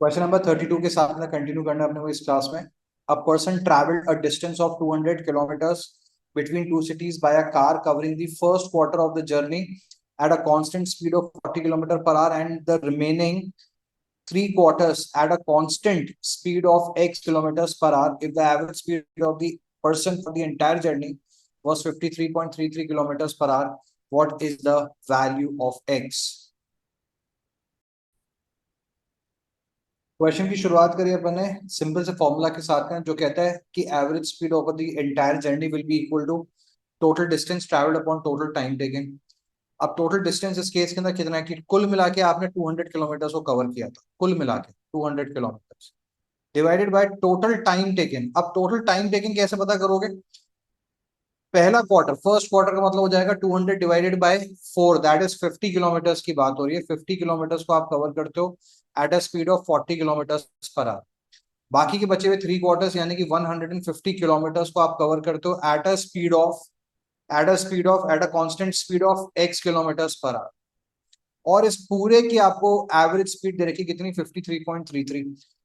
Question number 32 के साथ में कंटिन्यू करना अपने को इस क्लास में। A person travelled a distance of 200 kilometres between two cities by a car covering the first quarter of the journey at a constant speed of 40 kilometer per hour and the remaining three quarters at a constant speed of x kilometers per hour. If the average speed of the person for the entire journey was 53.33 kilometers per hour, what is the value of x? Question की शुरुआत करिए अपन ने simple से formula के साथ में, जो कहता है कि average speed over the entire journey will be equal to total distance travelled upon total time taken. अब टोटल डिस्टेंस इस केस के अंदर कितना है कि कुल मिला के आपने 200 किलोमीटर को कवर किया था, कुल मिला के 200 kilometre divided by total time taken. अब टोटल टाइम टेकन कैसे पता करोगे? पहला क्वार्टर, फर्स्ट क्वार्टर का मतलब हो जाएगा 200 divided by 4, that is 50 kilometre की बात हो रही है। 50 किलोमीटर को आप कवर करते हो at a speed of 40 kilometre per our. बाकी के बचे हुए थ्री क्वार्टर्स यानी कि 150 किलोमीटर को आप कवर करते हो at a constant speed of x kilometre per hour. और इस पूरे की आपको एवरेज स्पीड दे रखी कितनी? 53.33।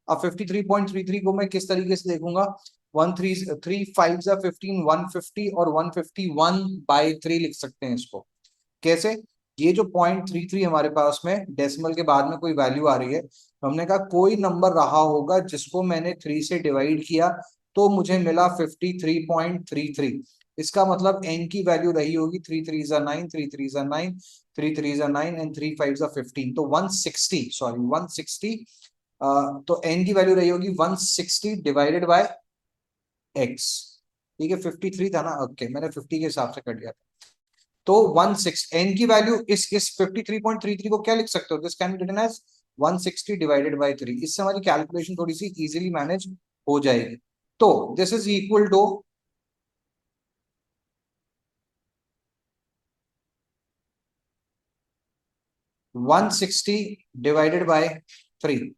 अब 53.33 को मैं किस तरीके से देखूंगा? 1 3 3 5 150 और 151/3 लिख सकते हैं इसको। कैसे? ये जो 0.33 हमारे पास में डेसिमल के बाद में कोई वैल्यू आ रही है, तो हमने कहा कोई नंबर रहा होगा जिसको मैंने 3 से डिवाइड किया तो मुझे मिला 53.33। इसका मतलब n की वैल्यू रही होगी 3 3 9, 3 3 9, 3 3 9 एंड 3 5 15, तो 160, सॉरी 160। तो n की वैल्यू रही होगी 160 डिवाइडेड बाय x। ठीक है, 53 था ना, ओके मैंने 50 के हिसाब से कर लिया था। तो 16 n की वैल्यू इस 53.33 को क्या लिख सकते हो? This can be written as 160 divided by 3। इससे हमारी कैलकुलेशन थोड़ी सी इजीली मैनेज हो जाएगी। तो this is equal to 160 divided by 3।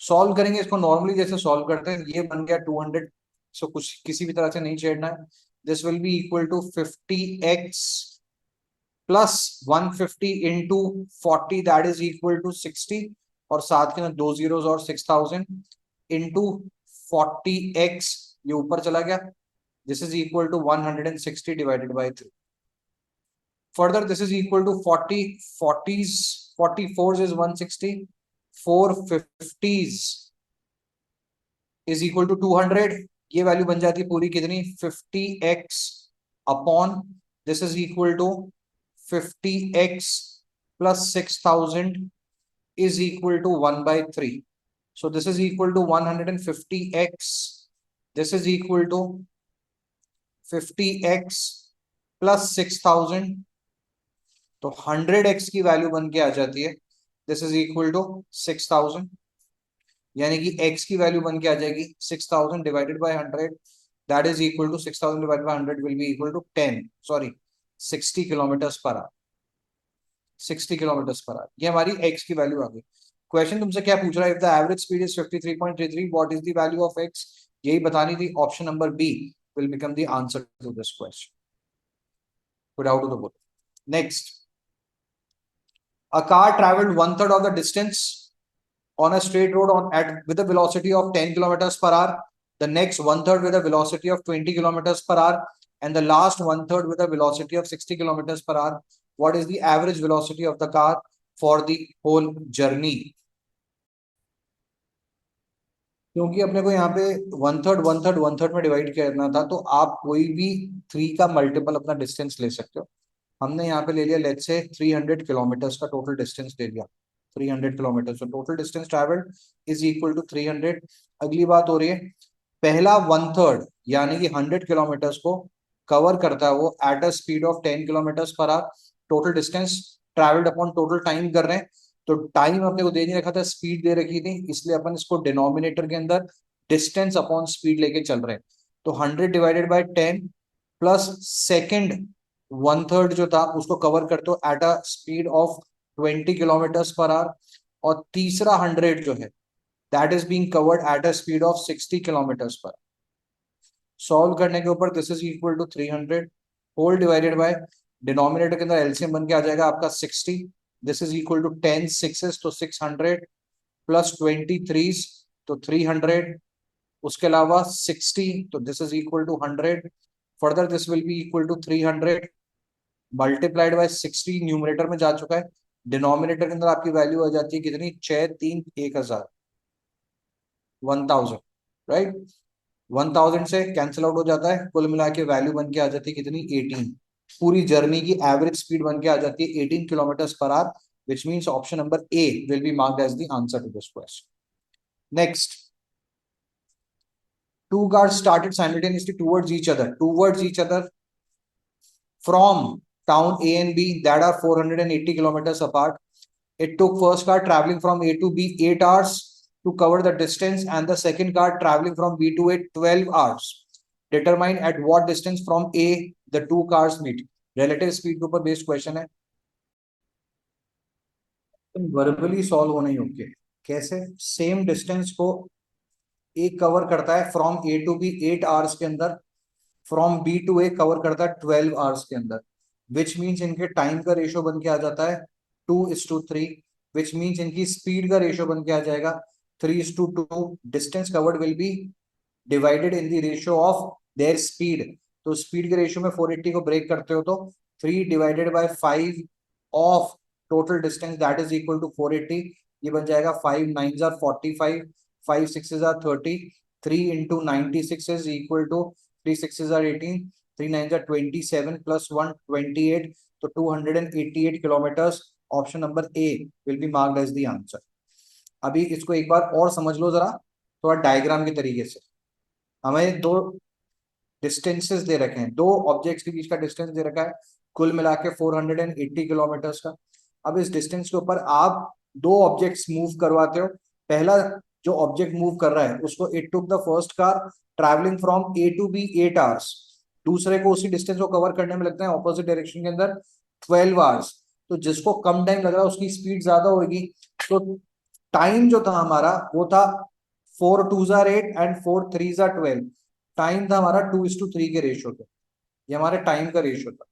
Solve करेंगे इसको नॉर्मली जैसे सॉल्व करते हैं। ये बन गया 200, सो कुछ किसी भी तरह से नहीं छेड़ना है। This will be equal to 50x plus 150 into 40, that is equal to 60, और साथ के अंदर दो जीरोस और 6000 इंटू 40x, ये ऊपर चला गया। This is equal to 160 divided by 3। Further this is equal to 40 40s 44 is 160, 450s is equal to 200। ये वैल्यू बन जाती है पूरी कितनी? 50x upon this is equal to 50x plus 6000 is equal to 1/3. So this is equal to 150x. This is equal to 50x plus 6000, तो 100x की value बन के आ जाती है। दिस इज इक्वल टू 6000, यानी कि x की वैल्यू बन के आ जाएगी 6000 divided by 100, that is equal to 6000 divided by 100 will be equal to 10, sorry 60 kilometre per hour. 60 kilometre per hour, ये हमारी x की वैल्यू आ गई। क्वेश्चन तुमसे क्या पूछ रहा है? If the average speed is 53.33 what is the value of x? यही बतानी थी। Option number B will become the answer to this question. Put out of the book. Next, a car traveled one third of the distance on a straight road with a velocity of 10 kilometers per hour, the next one third with a velocity of 20 kilometers per hour, and the last one third with a velocity of 60 kilometers per hour. What is the average velocity of the car for the whole journey? क्योंकि अपने को यहाँ पे one third में divide करना था, तो आप कोई भी 3 का मल्टीपल अपना डिस्टेंस ले सकते हो। हमने यहाँ पे ले लिया लेट्स से 300 किलोमीटर का टोटल डिस्टेंस ले लिया। 300 किलोमीटर, तो total distance travelled is equal to 300। अगली बात हो रही है, पहला वन थर्ड यानी कि 100 किलोमीटर को कवर करता है वो eight a speed of 10 kilometre per our. Total distance travelled upon total time कर रहे हैं, तो टाइम अपने को दे नहीं रखा था, स्पीड दे रखी थी, इसलिए अपन इसको डिनोमिनेटर के अंदर डिस्टेंस अपॉन स्पीड लेके चल रहे हैं। तो 100 divided by 10 plus second one third जो था उसको कवर करते हो at a speed of 20 kilometre per hour, और तीसरा 100 जो है that is being covered at a speed of 60 kilometre per. Solve करने के ऊपर this is equal to 300 whole divided by denominator के अंदर एलसीएम बन के आ जाएगा आपका 60। This is equal to 10 sixes, तो 600 प्लस 23, तो 300, उसके अलावा 60, तो this is equal to 100, further this will be equal to 300 multiplied by 60, numerator में जा चुका है, डिनोमिनेटर के अंदर आपकी वैल्यू आ जाती है कितनी, 6 3 1000, 1000, राइट। 1000 से कैंसिल आउट हो जाता है, कुल मिला के वैल्यू बन के आ जाती है कितनी, 18। पूरी जर्नी की एवरेज स्पीड बन के आ जाती है 18 kilometre per our, which means option number A will be marked as the answer to this question. Next, two cars started simultaneously towards each other from town A and B that are 480 kilometers apart. It took first car traveling from A to B 8 hours to cover the distance, and the second car traveling from B to A 12 hours. Determine at what distance from A the two cars meet. Relative speed के ऊपर based question है, verbally solve होने योग्य है। कैसे? Same distance को एक cover करता है from A to B 8 hours के अंदर, from B to A cover करता है 12 आवर्स के अंदर, विच मीन्स इनके टाइम का रेशियो बन के आ जाता है 2:3, विच मीन्स इनकी स्पीड का रेशियो बन के आ जाएगा 3:2। Distance covered will be divided in the ratio of their speed, तो स्पीड के रेशियो में 480 को ब्रेक करते हो तो 3 divided by 5 of total distance that is equal to 480, ये बन जाएगा 5 9s are 45, 5 6s are 30, 3 into 96 is equal to 3 6s are 18, 3 9s are 27 plus 1 28, तो 288 kilometres. Option number A will be marked as the answer. अभी इसको एक बार और समझ लो जरा, थोड़ा डायग्राम के तरीके से। हमें दो डिस्टेंसेस दे रखे हैं, दो ऑब्जेक्ट्स के बीच का डिस्टेंस दे रखा है, कुल मिला के 480 किलोमीटर्स का। अब इस डिस्टेंस के ऊपर आप दो ऑब्जेक्ट्स मूव करवाते हो। पहला जो ऑब्जेक्ट मूव कर रहा है उसको it took the first car travelling from A to B 8 hours, दूसरे को उसी डिस्टेंस को कवर करने में लगता है ऑपोजिट डायरेक्शन के अंदर 12 आवर्स। तो जिसको कम टाइम लग रहा है उसकी स्पीड ज्यादा होगी, तो टाइम जो था हमारा वो था 4 2s are 8 and 4 3s are 12। Time था हमारा 2:3 के रेशियो पे, ये हमारे टाइम का रेशियो था।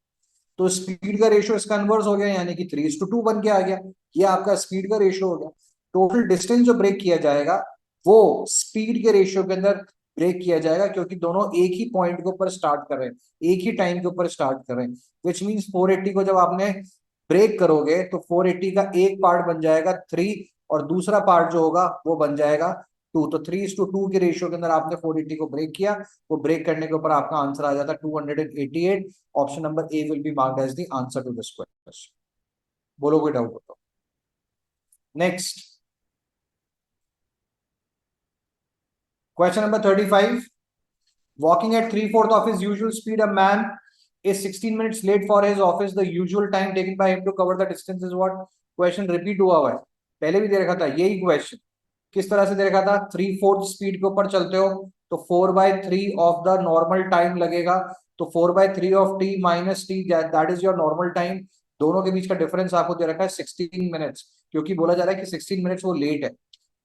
तो स्पीड का रेशियो इसका इनवर्स हो गया, यानी कि 3:2 बन के आ गया, ये आपका स्पीड का रेशियो हो गया। टोटल डिस्टेंस जो ब्रेक किया जाएगा वो स्पीड के रेशियो के अंदर ब्रेक किया जाएगा, क्योंकि दोनों एक ही पॉइंट के ऊपर स्टार्ट कर रहे हैं, एक ही टाइम के ऊपर स्टार्ट कर रहे हैं, विच मीन्स 480 को जब आपने ब्रेक करोगे तो 480 का एक पार्ट बन जाएगा 3 और दूसरा पार्ट जो होगा वो बन जाएगा 2। तो 3:2 के रेशियो के अंदर आपने 480 को ब्रेक किया, वो ब्रेक करने के ऊपर आपका आंसर आ जाता है 288। Option number A will be marked as the answer to this question. बोलो कोई डाउट हो तो। Next question number 35। Walking at 3/4 of his usual speed, a man is 16 minutes late for his office. The usual time taken by him to cover the distance is what? Question repeat हुआ है, पहले भी दे रखा था यही question. किस तरह से दे रखा था? 3/4 स्पीड के ऊपर चलते हो तो 4/3 ऑफ द नॉर्मल टाइम लगेगा, तो 4/3 of T minus T that is your normal time. दोनों के बीच का डिफरेंस आपको दे रखा है 16 मिनट्स, क्योंकि बोला जा रहा है कि 16 मिनट्स वो लेट है।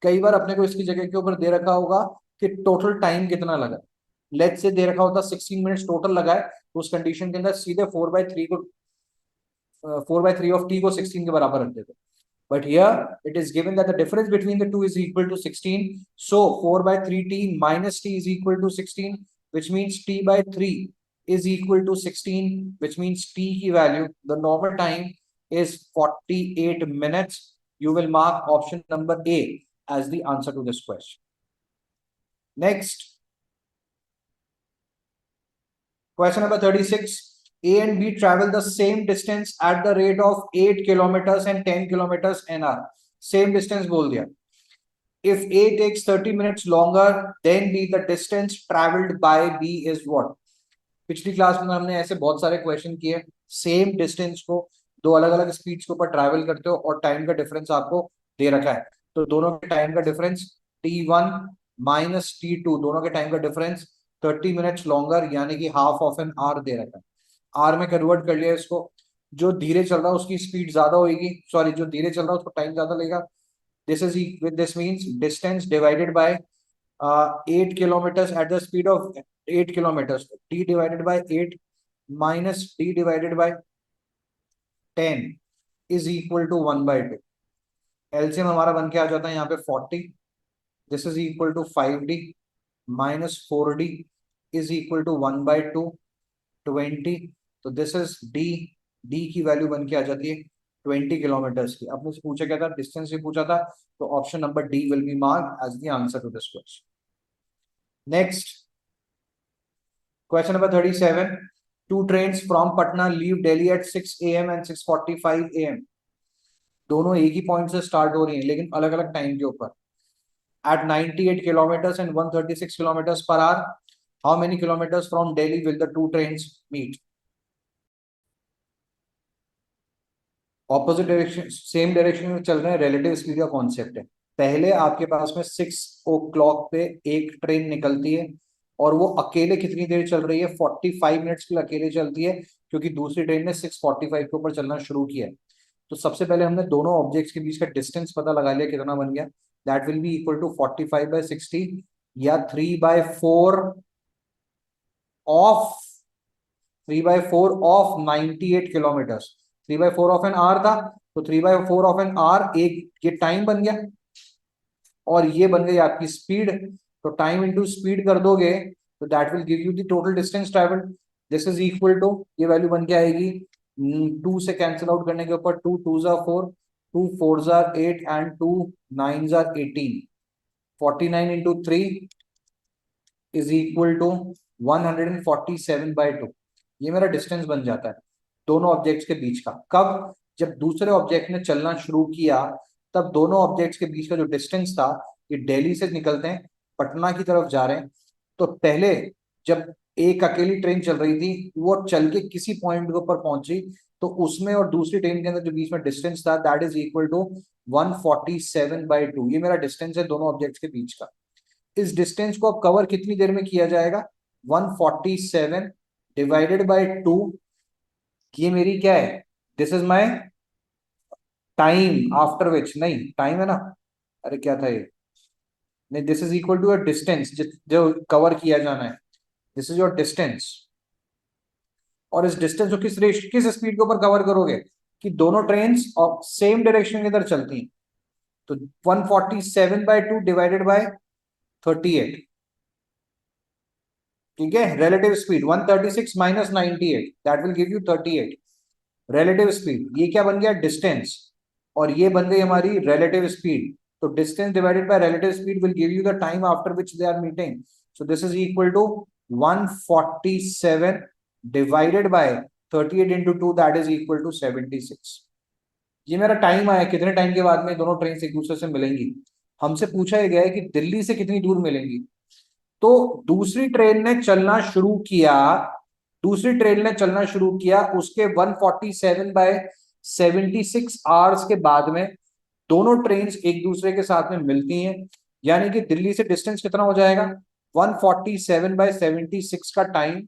कई बार अपने को इसकी जगह के ऊपर दे रखा होगा कि टोटल टाइम कितना लगा, लेट्स से दे रखा होता 16 मिनट्स टोटल लगा है, तो उस कंडीशन के अंदर सीधे 4/3 को 4/3 ऑफ टी को 16 के बराबर रख देते। But here it is given that the difference between the two is equal to 16. So 4/3t minus t is equal to 16, which means t/3 is equal to 16, which means t की value, the normal time is 48 minutes. You will mark option number A as the answer to this question. Next, question number 36. A and B travel the same distance at the rate of 8 kilometers and 10 kilometers an hour. Same distance बोल दिया। If A takes 30 minutes longer, then B, the distance traveled by B is what? पिछली class में हमने ऐसे बहुत सारे question किए, same distance को दो अलग अलग स्पीड्स के ऊपर ट्रैवल करते हो और टाइम का डिफरेंस आपको दे रखा है, तो दोनों के टाइम का डिफरेंस t1 माइनस t2, दोनों के टाइम का डिफरेंस 30 मिनट्स लॉन्गर, यानी कि हाफ ऑफ एन आवर दे रखा है। आर में कन्वर्ट कर लिया इसको, जो धीरे चल रहा है उसकी स्पीड ज्यादा होगी, सॉरी जो धीरे चल रहा है उसको टाइम ज्यादा लगेगा। This means distance divided bye 8 kilometers at the speed of 8 kilometers, t divided by 8 minus t divided by 10 is equal to 1/2। LCM हमारा बन के आ जाता है यहाँ पे 40, this is equal to 5d minus 4d is equal to 1/2, 20। तो this is D, D की वैल्यू बन के आ जाती है 20 किलोमीटर्स की। आपने से पूछा क्या था, डिस्टेंस भी पूछा था, तो option number D will be marked as the answer to this question. Next question number 37, two trains from Patna leave Delhi at 6 AM and 6:45 AM। दोनों एक ही पॉइंट से स्टार्ट हो रही हैं लेकिन अलग अलग टाइम के ऊपर। At 98 kilometres and 136 kilometres per hour, how many kilometres from Delhi will the two trains meet. Opposite direction, same direction में चल रहे हैं, रिलेटिव स्पीड का कॉन्सेप्ट है। पहले आपके पास में 6 o'clock पे एक ट्रेन निकलती है और वो अकेले कितनी देर चल रही है, 45 मिनट्स के लिए अकेले चलती है, क्योंकि दूसरी ट्रेन ने 6:45 के ऊपर चलना शुरू किया है। तो सबसे पहले हमने दोनों ऑब्जेक्ट्स के बीच का डिस्टेंस पता लगा लिया, कितना बन गया, that will be equal to 45/60 या 3/4 three by four of 98 kilometres. 3/4 of an hour था, तो 3/4 ऑफ एन आवर, एक ये टाइम बन गया और ये बन गई आपकी स्पीड। तो टाइम इंटू स्पीड कर दोगे तो that will give you the total distance travelled. This is equal to, ये वैल्यू बन के आएगी, 2 से कैंसिल आउट करने के ऊपर 2 2 जार 4, 2 4 जार 8 एंड 2 9 जार 18, 49 इंटू 3 इज इक्वल टू 147/2। ये मेरा डिस्टेंस बन जाता है दोनों ऑब्जेक्ट्स के बीच का। कब, जब दूसरे ऑब्जेक्ट ने चलना शुरू किया, तब दोनों ऑब्जेक्ट्स के बीच का जो डिस्टेंस था, ये दिल्ली से निकलते हैं पटना की तरफ जा रहे हैं, तो पहले जब एक अकेली ट्रेन चल रही थी वो चल के किसी पॉइंट के ऊपर पहुंची, तो उसमें और दूसरी ट्रेन के अंदर जो बीच में डिस्टेंस था, दैट इज इक्वल टू 147/2। ये मेरा डिस्टेंस है दोनों ऑब्जेक्ट्स के बीच का। इस डिस्टेंस को अब कवर कितनी देर में किया जाएगा, 147 डिवाइडेड बाय 2, ये मेरी क्या है, this is my time after which, नहीं टाइम है ना, अरे क्या था ये, नहीं, this is equal to your distance जो कवर किया जाना है, दिस इज योर डिस्टेंस। और इस डिस्टेंस को किस स्पीड के ऊपर कवर करोगे, कि दोनों ट्रेन सेम डायरेक्शन के अंदर चलती हैं, तो 147/2 डिवाइडेड बाय 38, ठीक है। Relative speed 136 minus 98, that will give you 38। Relative speed, ये क्या बन गया, डिस्टेंस, और ये बन गई हमारी रिलेटिव स्पीड। तो distance divided by relative speed will give you the time after which they are meeting. So this is equal to 147 divided by 38 into 2, that is equal to 76। ये मेरा टाइम आया, कितने टाइम के बाद में दोनों train एक दूसरे से मिलेंगी। हमसे पूछा गया है कि दिल्ली से कितनी दूर मिलेंगी। तो दूसरी ट्रेन ने चलना शुरू किया, दूसरी ट्रेन ने चलना शुरू किया उसके 147/76 आवर्स के बाद में दोनों ट्रेन एक दूसरे के साथ में मिलती हैं, यानी कि दिल्ली से डिस्टेंस कितना हो जाएगा, 147/76 का टाइम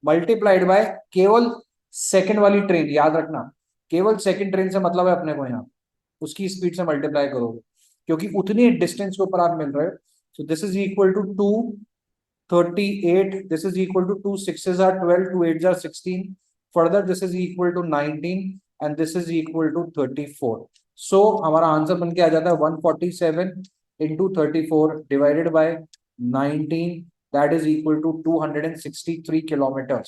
मल्टीप्लाइड बाय केवल सेकंड वाली ट्रेन, याद रखना केवल सेकंड ट्रेन से मतलब है अपने को, यहाँ उसकी स्पीड से मल्टीप्लाई करोगे, क्योंकि उतनी डिस्टेंस के ऊपर आप मिल रहे हो। So this is equal to 238, this is equal to 2 6s are 12, 2 8s are 16, further this is equal to 19 and this is equal to 34। so हमारा आंसर बन के आ जाता है 147 into 34 divided by 19, that is equal to 263 kilometers।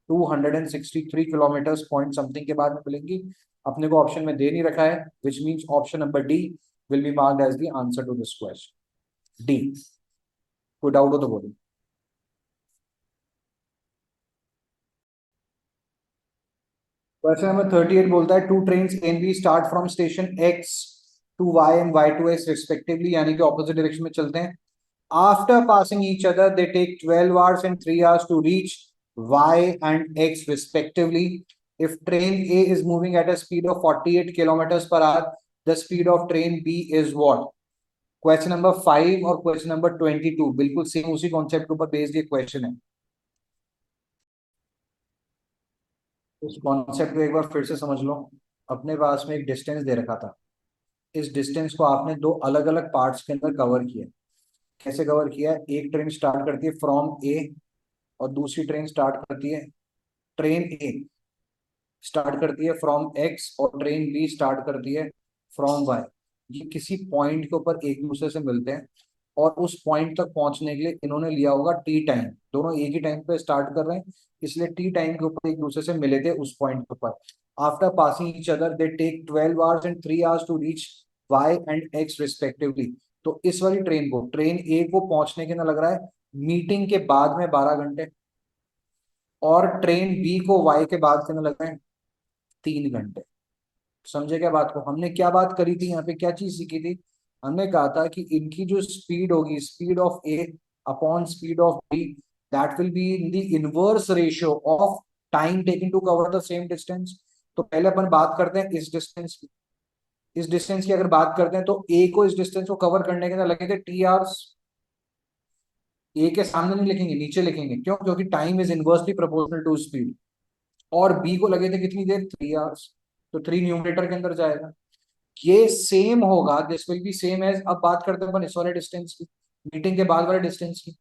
263 kilometres point something के बाद में मिलेंगी। अपने को ऑप्शन में दे नहीं रखा है, which means option number D will be marked as the answer to this question, D. कोई डाउट हो तो बोलो। क्वेश्चन नंबर 38 बोलता है two train and B start from station X to Y and Y to X respectively, यानी कि opposite direction में चलते हैं। After passing each other they take 12 hours and 3 hours to reach y and x respectively। if train A is moving at a speed of 48 kilometers per hour, the speed of train B is what। Question number 5 और question number 22 बिल्कुल same उसी concept के ऊपर based ये question है। उस concept को एक बार फिर से समझ लो। अपने पास में एक डिस्टेंस दे रखा था, इस डिस्टेंस को आपने दो अलग अलग पार्ट्स के अंदर कवर किया। कैसे कवर किया, एक ट्रेन स्टार्ट करती है फ्रॉम ए और दूसरी ट्रेन स्टार्ट करती है, ट्रेन ए स्टार्ट करती है फ्रॉम एक्स और ट्रेन बी स्टार्ट करती है फ्रॉम वाई। ये किसी पॉइंट के ऊपर एक दूसरे से मिलते हैं और उस पॉइंट तक पहुंचने के लिए इन्होंने लिया होगा टी टाइम, दोनों एक ही टाइम पे स्टार्ट कर रहे हैं, इसलिए टी टाइम के ऊपर एक दूसरे से मिले थे उस पॉइंट के ऊपर। After passing each other they take 12 hours and 3 hours to reach Y and X respectively. तो इस वाली ट्रेन को, ट्रेन ए को पहुंचने के ना लग रहा है मीटिंग के बाद में 12 घंटे, और ट्रेन बी को वाई के बाद के ना लग रहे हैं 3 घंटे। समझे क्या बात को? हमने क्या बात करी थी यहाँ पे, क्या चीज सीखी थी? हमने कहा था कि इनकी जो स्पीड होगी, speed of A upon speed of B, that will be in the inverse ratio of time taken to cover the same distance. तो पहले अपन बात करते हैं इस डिस्टेंस की। इस डिस्टेंस की अगर बात करते हैं तो ए को इस डिस्टेंस को कवर करने के अंदर लगे थे टी आवर्स। ए के सामने नहीं लिखेंगे, नीचे लिखेंगे, क्यों? क्योंकि time is inversely proportional to speed. और बी को लगे थे कितनी देर? 3 आवर्स। तो 3 न्यूमरेटर के अंदर जाएगा। ये सेम होगा, this will be same as, अब बात करते हैं अपन इस वाले डिस्टेंस की, मीटिंग के बाद वाले डिस्टेंस की।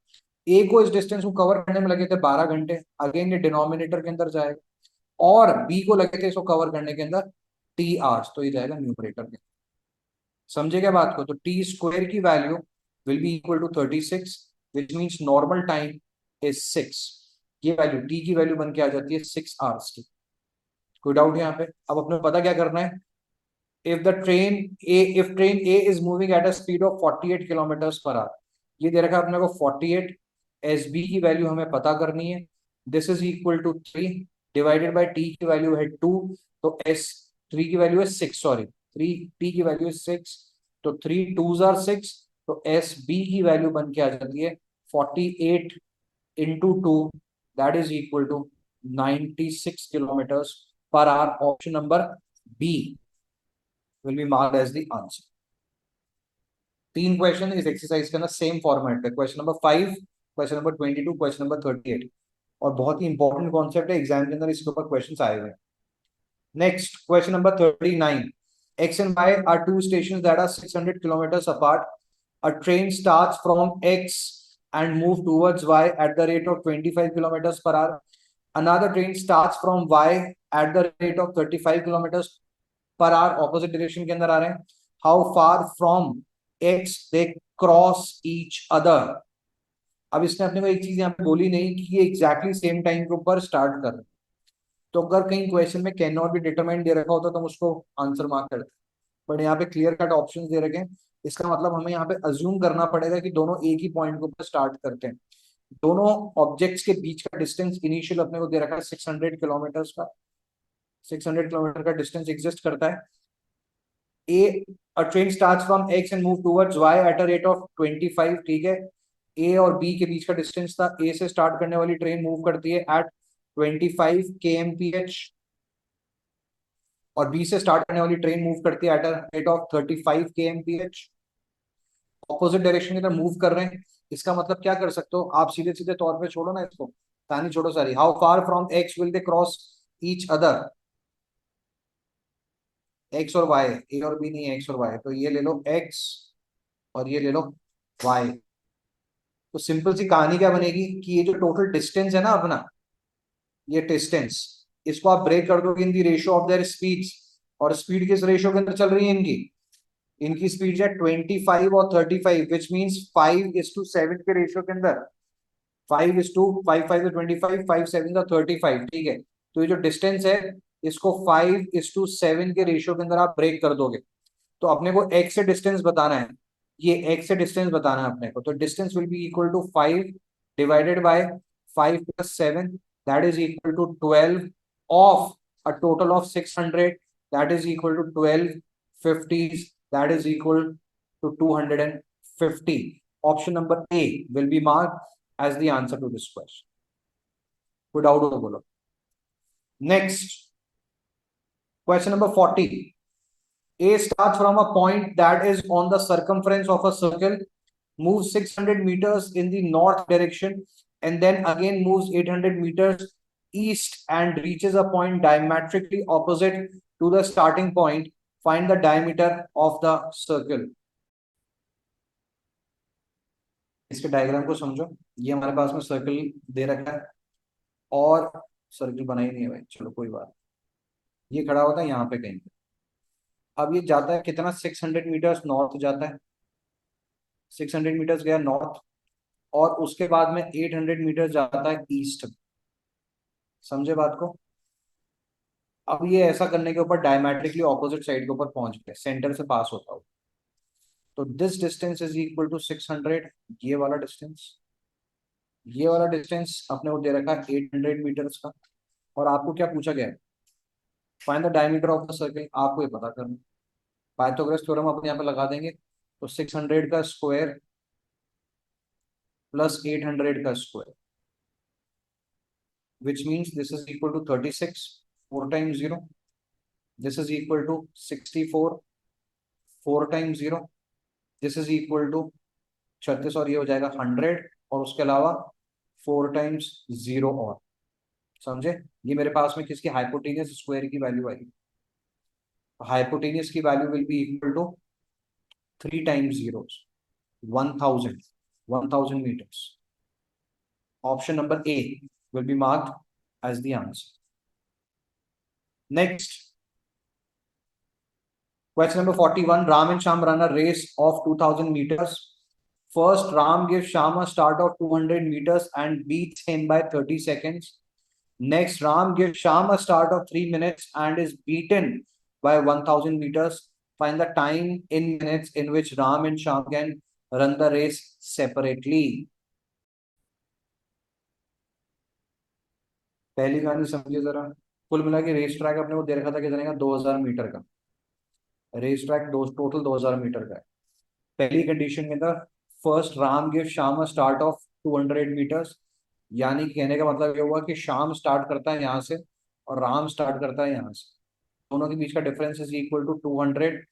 ए को इस डिस्टेंस को कवर करने में लगे थे 12 घंटे, अगेन ये डिनोमिनेटर के अंदर जाएगा। और बी को लगे थे इसको कवर करने के अंदर टी आवर्स, तो ये जाएगा न्यूमरेटर के। समझे क्या बात को? तो टी स्क्वायर की value will be equal to 36, which means normal time is 6। ये वैल्यू टी की वैल्यू बन के आ जाती है 6 आवर्स की। कोई डाउट यहाँ पे? अब अपने को पता क्या करना है, if train A is moving at a speed of 48 kilometre per hour, ये दे रखा है अपने को 48, SB की वैल्यू हमें पता करनी है, this is equal to 3 divided by T की वैल्यू है 2, तो S 3 की वैल्यू है 6, सॉरी 3, T की वैल्यू है 6, तो 3 2s आर 6, तो SB की वैल्यू बन के आ जाती है 48 into 2, that is equal to 96 kilometre per hour. Option number B will be marked as the answer. 3 question इस एक्सरसाइज के अंदर सेम फॉर्मेट पे, question number 5, question number 22, question number 38, और बहुत ही इंपॉर्टेंट कॉन्सेप्ट है, एग्जाम के अंदर इसके ऊपर क्वेश्चन आए हुए हैं। Next question number 39, X and Y are two stations that are 600 kilometers apart. A train starts from X and moves towards Y at the rate of 25 kilometers per hour. Another train starts from Y at the rate of 35 kilometers per hour, opposite direction के अंदर आ रहे हैं। How far from x they cross each other. अब इसने अपने को एक चीज यहाँ पे बोली नहीं कि ये एग्जैक्टली सेम टाइम के ऊपर स्टार्ट कर रहे हैं। तो अगर कहीं क्वेश्चन में कैन नॉट बी डिटरमाइंड दे रखा होता तो हम उसको आंसर मार्क करते, बट यहाँ पे क्लियर कट ऑप्शन दे रखे हैं। इसका मतलब हमें यहाँ पे अज्यूम करना पड़ेगा कि दोनों एक ही पॉइंट के ऊपर स्टार्ट करते हैं। दोनों ऑब्जेक्ट्स के बीच का डिस्टेंस इनिशियल अपने को दे रखा है 600 किलोमीटर का। 600 किलोमीटर का डिस्टेंस एग्जिस्ट करता है। A train starts from X and move towards Y at a rate of 25, ठीक है। A और B के बीच का डिस्टेंस था, A से स्टार्ट करने वाली ट्रेन मूव करती है एट 25 kmph, और B से स्टार्ट करने वाली ट्रेन मूव करती है at a rate of 35 kmph। Opposite direction की तरफ मूव कर रहे हैं। इसका मतलब क्या कर सकते हो आप, सीधे सीधे तौर पे छोड़ो ना इसको, कहानी छोड़ो सारी। How far from X will they cross each other, x और वाई, ए और बी नहीं है, एक्स और वाई, तो ये ले लो एक्स और ये ले लो वाई। तो सिंपल सी कहानी क्या बनेगी कि ये जो टोटल डिस्टेंस है ना अपना, ये डिस्टेंस, इसको आप ब्रेक कर दोगे in the ratio of their speeds. और स्पीड किस रेशियो के अंदर चल रही है इनकी? इनकी स्पीड है 25 और 35, विच मीन्स 5:7 के रेशियो के अंदर। 5:5, 5:25, 5:7 35, ठीक है। तो ये जो डिस्टेंस है इसको 5:7 के रेशियो के अंदर आप ब्रेक कर दोगे। तो अपने को एक्स से डिस्टेंस बताना है, ये एक्स से डिस्टेंस बताना है अपने को। तो distance will be equal to 5 divided by 5 + 7, that is equal to 12 of a total of 600, that is equal to 12 50s, that is equal to 250। Option number A will be marked as the answer to this question. कोई doubt हो तो बोलो। Next question number 40, A starts from a point that is on the circumference of a circle, moves 600 meters in the north direction, and then again moves 800 meters east and reaches a point diametrically opposite to the starting point. Find the diameter of the circle. इसके diagram को समझो। ये हमारे पास में circle दे रखा है और सर्कल बना ही नहीं है भाई, चलो कोई बात। ये खड़ा होता है यहाँ पे कहीं पे, अब ये जाता है कितना, 600 मीटर्स नॉर्थ जाता है, 600 मीटर्स गया नॉर्थ, और उसके बाद में 800 मीटर जाता है ईस्ट। समझे बात को? अब ये ऐसा करने के ऊपर डायमेट्रिकली ऑपोजिट साइड के ऊपर पहुंच गए, सेंटर से पास होता हो। तो this distance is equal to 600, ये वाला डिस्टेंस, ये वाला डिस्टेंस अपने को दे रखा है 800 मीटर्स का। और आपको क्या पूछा गया है? Find the diameter of the circle, आपको ये पता करना। पाइथागोरस थ्योरम अपन यहाँ पे लगा देंगे। तो 600 का स्क्वायर प्लस 800 का square, which means this is equal to 36, 4 times 0. This is equal to 64, 4 times 0. This is equal to 36, और ये हो जाएगा 100, और उसके अलावा 4 टाइम्स 0 और। समझे? ये मेरे पास में किसकी हाइपोटेनियस स्क्वायर की वैल्यू आई। हाइपोटेनियस की value will be equal to 3 times 0, 1000, 1000 metres. Option number A will be marked as the answer. Next, question number 41. Ram and Sham run a race of 2000 meters. First, Ram gives Sham a start of 200 meters and beats him by 30 seconds. Next, Ram gives Sham a start of 3 minutes and is beaten by 1000 meters. Find the time in minutes in which Ram and Sham can run the race separately. पहली कहानी समझिए जरा। कुल मिला के race track अपने को दे रखा था कितने का, 2000 मीटर का। रेस ट्रैक टोटल 2000 मीटर का है। पहली कंडीशन के अंदर फर्स्ट राम गिव शाम स्टार्ट ऑफ 200 मीटर्स, यानी कहने का मतलब ये हुआ कि शाम स्टार्ट करता है यहाँ से और राम स्टार्ट करता है यहाँ से। दोनों के बीच का डिफरेंस इज इक्वल टू 200,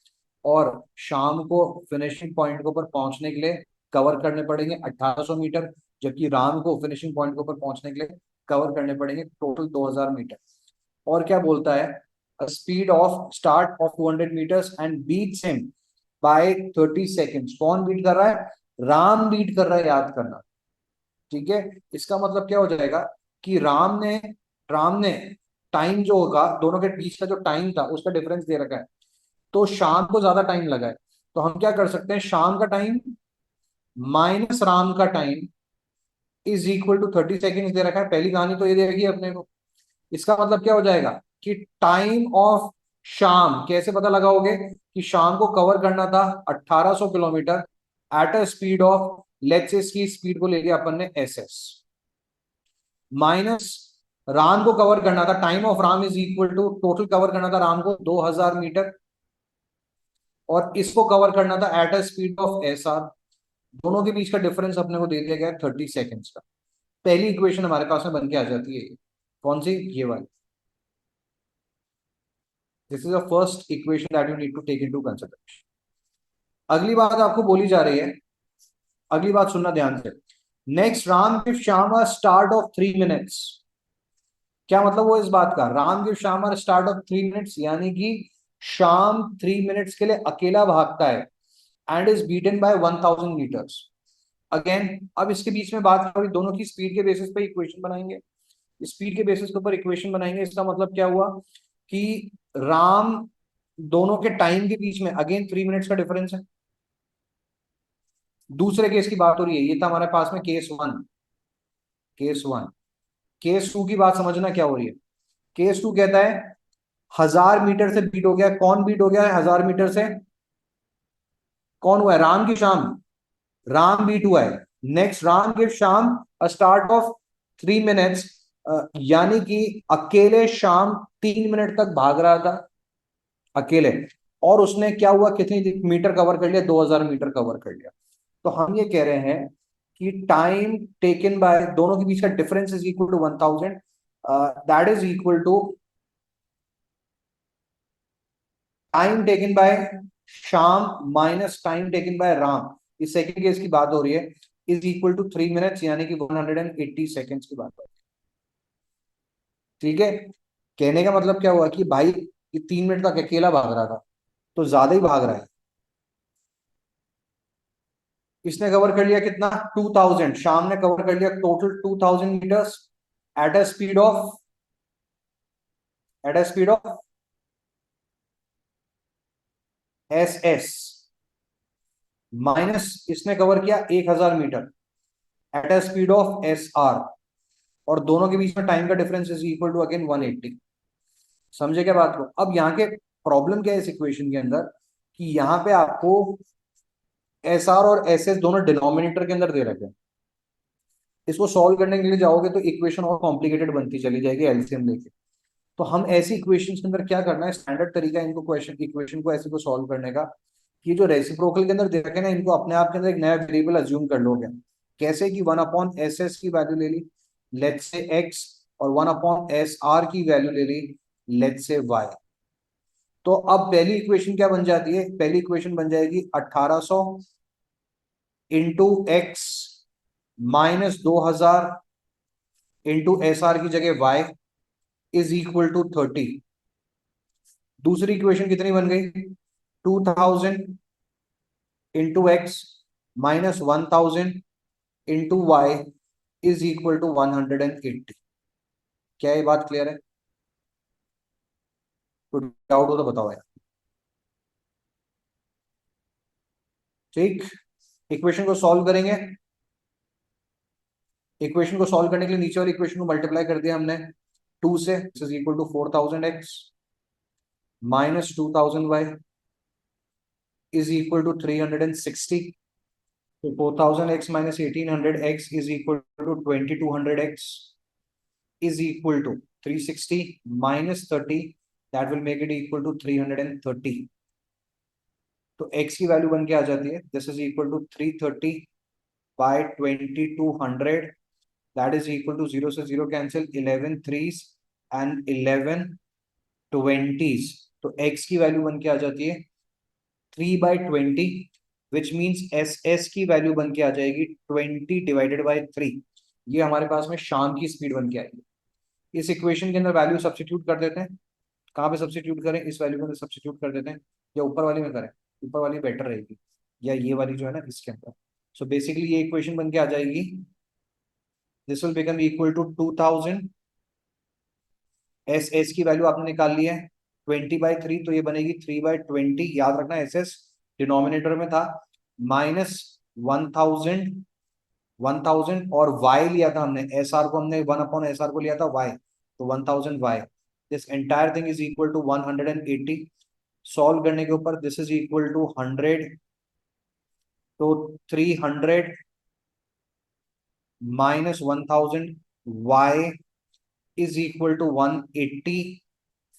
और शाम को फिनिशिंग पॉइंट के ऊपर पहुंचने के लिए कवर करने पड़ेंगे 1800 मीटर, जबकि राम को फिनिशिंग पॉइंट के ऊपर पहुंचने के लिए कवर करने पड़ेंगे टोटल 2000 मीटर। और क्या बोलता है, speed of start of 200 metres and beats him by 30 seconds. कौन बीट कर रहा है? राम बीट कर रहा है, याद करना। ठीक है, इसका मतलब क्या हो जाएगा कि राम ने टाइम जो होगा, दोनों के बीच का जो टाइम था उसका डिफरेंस दे रखा है, तो शाम को ज्यादा टाइम लगा है। तो हम क्या कर सकते हैं, शाम का टाइम माइनस राम का time is equal to 30 second दे रखा है। पहली कहानी तो ये दे रखी है अपने को। इसका मतलब क्या हो जाएगा कि टाइम ऑफ शाम कैसे पता लगाओगे कि शाम को कवर करना था 1800 kilometre eight a speed of, let's say इसकी स्पीड को ले लिया अपन ने एस माइनस राम को कवर करना था, time of Ram is equal to total cover करना था राम को 2000 मीटर, और इसको कवर करना था eight a speed of S are. दोनों के बीच का डिफरेंस अपने को दे दिया गया 30 सेकेंड्स का। पहली इक्वेशन हमारे पास में बन के आ जाती है। कौन सी? ये वाली। This is the first equation that you need to take into consideration. अगली बात आपको बोली जा रही है, अगली बात सुनना ध्यान से। Next, Ram give Shyam a start of 3 minutes. क्या मतलब वो इस बात का, Ram give Shyam a start of 3 minutes, यानी कि शाम 3 मिनट्स के लिए अकेला भागता है and is beaten by 1000 metres. Again, अब इसके बीच में बात करें, दोनों की स्पीड के बेसिस पे इक्वेशन बनाएंगे। स्पीड के बेसिस के ऊपर इक्वेशन बनाएंगे। इसका मतलब क्या हुआ कि राम, दोनों के टाइम के बीच में अगेन 3 मिनट्स का डिफरेंस है। दूसरे केस की बात हो रही है, ये था हमारे पास में केस 1। केस 1, केस 2 की बात समझना क्या हो रही है। केस 2 कहता है 1000 मीटर से बीट हो गया। कौन बीट हो गया है 1000 मीटर से? कौन हुआ है? राम की शाम। राम बीट हुआ है। नेक्स्ट, राम गिव शाम अ स्टार्ट ऑफ 3 मिनट्स, यानी कि अकेले शाम 3 मिनट तक भाग रहा था अकेले, और उसने क्या हुआ, कितनी मीटर कवर कर लिया? 2000 मीटर कवर कर लिया। तो हम ये कह रहे हैं कि टाइम टेकन बाय, दोनों के बीच का difference is equal to 1000, that is equal to time taken by Sham minus time taken by Ram. इस सेकंड केस की बात हो रही है, इज इक्वल टू 3 मिनट्स, यानी कि 180 सेकेंड्स की बात हो रही है। ठीक है, कहने का मतलब क्या हुआ कि भाई ये 3 मिनट तक अकेला भाग रहा था, तो ज्यादा ही भाग रहा है। इसने कवर कर लिया कितना? 2000। शाम ने कवर कर लिया total 2000 metres at a speed of, at a speed of S S minus इसने कवर किया 1000 metre at a speed of S R, और दोनों के बीच में टाइम का difference is equal to again 180। समझे क्या बात को? अब यहाँ के प्रॉब्लम क्या है इस इक्वेशन के अंदर, कि यहाँ पे आपको एस आर और एस एस दोनों डिनोमिनेटर के अंदर दे रखे हैं। इसको सॉल्व करने के लिए जाओगे तो इक्वेशन और कॉम्प्लिकेटेड बनती चली जाएगी एलसीएम लेके। तो हम ऐसी इक्वेशंस के अंदर क्या करना है, स्टैंडर्ड तरीका है इनको क्वेश्चन इक्वेशन को ऐसे को सॉल्व करने का, कि जो रेसिप्रोकल के अंदर दे रखे ना, इनको अपने आप के अंदर एक नया वेरिएबल अज्यूम कर लोगे। कैसे? कि 1/एस की वैल्यू ले ली लेट्स से एक्स, और 1/एस की वैल्यू ले ली लेट्स से वाई। तो अब पहली इक्वेशन क्या बन जाती है? पहली इक्वेशन बन जाएगी 1800 into X minus 2000 into S R की जगह वाई इज इक्वल टू 30। दूसरी इक्वेशन कितनी बन गई? 2000 into X minus 1000 into Y is equal to 180। क्या ये बात क्लियर है? कोई डाउट हो तो बताओ यार। ठीक, इक्वेशन को सॉल्व करेंगे। इक्वेशन को सॉल्व करने के लिए नीचे वाली इक्वेशन को मल्टीप्लाई कर दिया हमने 2 से, this is equal to 4000 X minus 2000 Y is equal to 360। तो 4000 X minus 1800 X is equal to 2200 X is equal to 360 minus 30, that will make it equal to 330। तो x की वैल्यू बन के आ जाती है, this is equal to 330 by 2200, that is equal to 0 से 0 cancel, 11 threes and 11 20s। तो x की वैल्यू बन के आ जाती है 3/20, विच मीन्स एस की वैल्यू बन के आ जाएगी 20 डिवाइडेड बाई 3। ये हमारे पास में शाम की स्पीड बन के आएगी। इस इक्वेशन के अंदर वैल्यू सब्स्टिट्यूट कर देते हैं। कहाँ पे सब्स्टिट्यूट करें? इस वैल्यू में सब्स्टिट्यूट कर देते हैं, या ऊपर वाली में करें? ऊपर वाली बेटर रहेगी, या ये वाली जो है ना इसके अंदर। सो बेसिकली ये इक्वेशन बन के आ जाएगी, this will become equal to 2000। S की वैल्यू आपने निकाल ली है 20/3, तो ये बनेगी 3/20। याद रखना एस एस डिनोमिनेटर में था, माइनस 1000 1000, और y लिया था हमने, एस आर को हमने 1/एस आर को लिया था y, तो 1000 y। This entire thing is equal to 180। Solve करने के ऊपर दिस इज इक्वल टू 100, तो 300 minus 1000 y is equal to 180।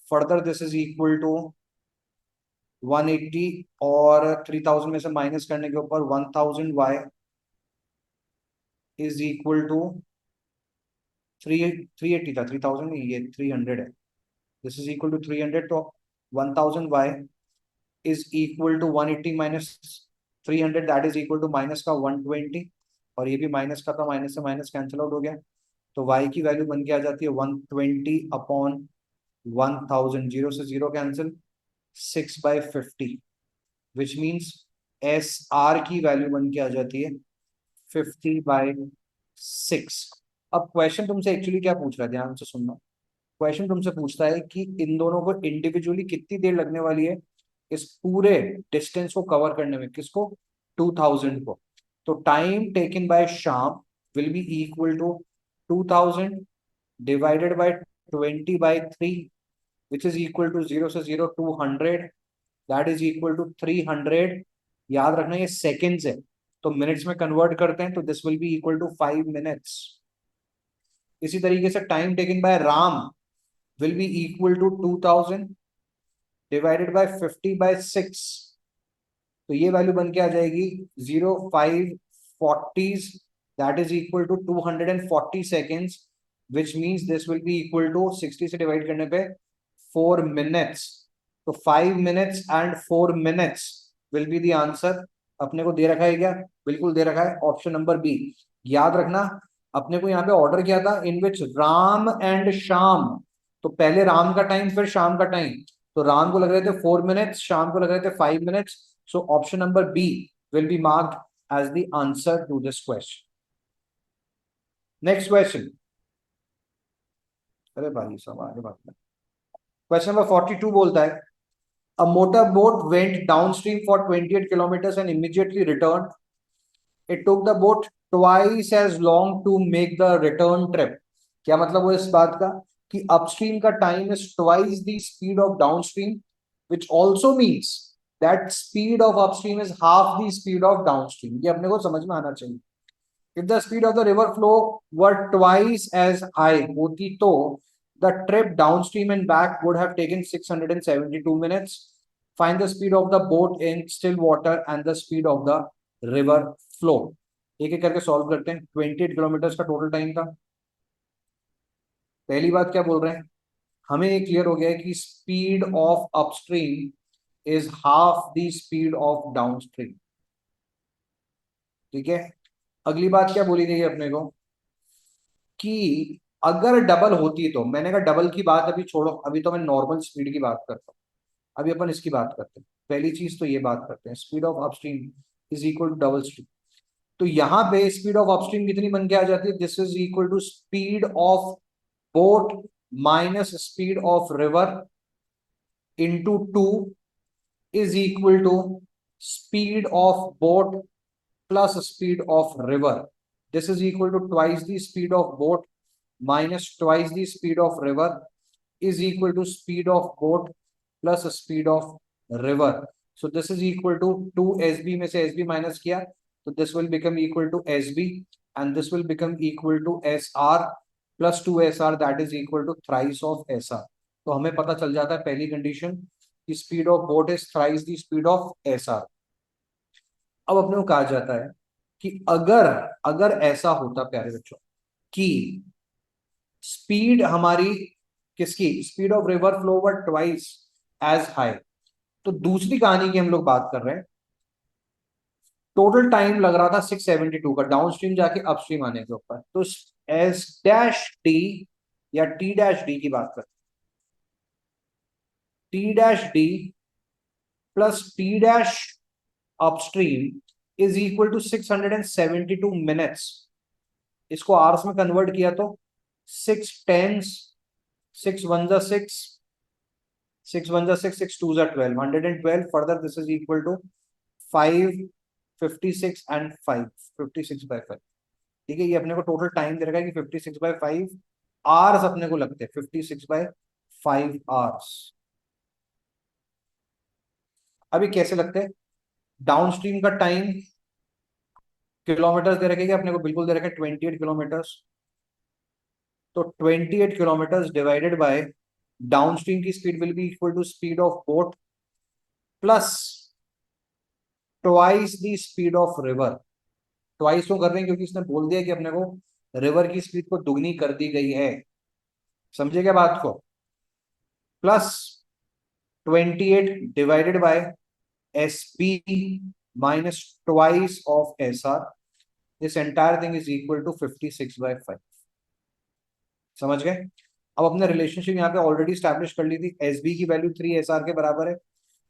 Further this is equal to 180, और 3000 में से माइनस करने के ऊपर 1000 y इज इक्वल टू 380 था, 3000 नहीं, ये 300 है। दिस इज इक्वल टू 300, तो 1000 y is equal to 180 minus 300, that is equal to minus का 120, और ये भी माइनस का था, माइनस से माइनस कैंसिल आउट हो गया। तो y की वैल्यू बन के आ जाती है 120/1000, 0 से 0 cancel, 6/50, which means S R की वैल्यू बन के आ जाती है 50/6। अब क्वेश्चन तुमसे एक्चुअली क्या पूछ रहा है, ध्यान से सुनना। क्वेश्चन तुमसे पूछता है कि इन दोनों को इंडिविजुअली कितनी देर लगने वाली है इस पूरे डिस्टेंस को कवर करने में। किसको? 2000 को। तो time taken by Shyam will be equal to 2000 divided by 20/3, which is equal to 0 से 0 200, दैट इज इक्वल टू 300। याद रखना ये सेकेंड्स है, तो मिनट्स में कन्वर्ट करते हैं, तो this will be equal to 5 minutes. इसी तरीके से time taken by Ram will be equal to 2000 divided by 50/6, तो ये वैल्यू बन के आ जाएगी 0.540, that is equal to 240 seconds, which means this will be equal to 60 से डिवाइड करने पे 4 minutes। तो 5 minutes and 4 minutes will be the answer। अपने को दे रखा है क्या? बिल्कुल दे रखा है, ऑप्शन नंबर बी। याद रखना अपने को यहाँ पे ऑर्डर किया था इन विच राम एंड शाम, तो पहले राम का टाइम फिर शाम का टाइम। तो राम को लग रहे थे 4 मिनट्स, शाम को लग रहे थे 5 minutes. So option number B will be marked as the answer to this question. Next question, अरे भाई सब आगे बात। क्वेश्चन नंबर 42 बोलता है A motorboat went downstream for 28 kilometers and immediately returned. It took the boat twice as long to make the return trip. क्या मतलब वो इस बात का कि अपस्ट्रीम का time is twice the speed of downstream, which also means that speed of upstream is half the speed of downstream. ये अपने को समझ में आना चाहिए. If the speed of the river flow were twice as high होती तो the trip downstream and back would have taken 672 minutes. Find the speed of the boat in still water and the speed of the river flow. एक एक करके solve करते हैं. 28 kilometre का total time था. पहली बात क्या बोल रहे हैं, हमें ये क्लियर हो गया है कि speed of upstream is half the speed of downstream. ठीक है. अगली बात क्या बोली गई है अपने को कि अगर डबल होती तो, मैंने कहा डबल की बात अभी छोड़ो, अभी तो मैं नॉर्मल स्पीड की बात करता हूँ. अभी अपन इसकी बात करते हैं. पहली चीज तो ये बात करते हैं, speed of upstream is equal to double stream. तो यहां पे स्पीड ऑफ अपस्ट्रीम कितनी बन के आ जाती है, this is equal to speed of boat minus speed of river into 2 is equal to speed of boat plus speed of river. This is equal to twice the speed of boat minus twice the speed of river is equal to speed of boat plus speed of river. So this is equal to 2 SB में से SB minus किया तो this will become equal to SB and this will become equal to SR plus 2 SR that is equal to thrice of SR. तो हमें पता चल जाता है पहली कंडीशन कि speed of boat is thrice the speed of SR. अब अपने को कहा जाता है कि अगर अगर ऐसा होता प्यारे बच्चों कि स्पीड हमारी किसकी, speed of river flow were twice as high, तो दूसरी कहानी की हम लोग बात कर रहे हैं. टोटल टाइम लग रहा था 672 का डाउनस्ट्रीम जाके अपस्ट्रीम आने के ऊपर. तो एस डैश डी या टी डैश डी की बात करते हैं. T dash D plus T dash upstream is equal to 672 minutes. इसको आवर्स में कन्वर्ट किया तो 6 टेंस 6 1 जा 6 6 1 जा 6 6 2 जा 12 112. Further this is equal to 5 56 and 5 56 by 5. ठीक है. ये अपने को टोटल टाइम दे रखा है कि 56 बाय 5 आवर्स अपने को लगते हैं. 56 बाय 5 आवर्स. अभी कैसे लगते हैं, डाउनस्ट्रीम का टाइम किलोमीटर्स दे रखे, अपने को बिल्कुल दे रखे 28 किलोमीटर्स. तो 28 किलोमीटर्स डिवाइडेड बाय डाउनस्ट्रीम की speed will be equal to speed of boat plus twice the speed of river. Twice क्यों कर रहे हैं, क्योंकि इसने बोल दिया कि अपने को रिवर की स्पीड को दुगनी कर दी गई है. समझे क्या बात को. Plus 28 divided by SB minus twice of SR. This entire thing is equal to 56 by 5. समझ गए. अब अपने रिलेशनशिप यहाँ पे ऑलरेडी स्टैब्लिश कर ली थी. SB की वैल्यू 3 SR के बराबर है,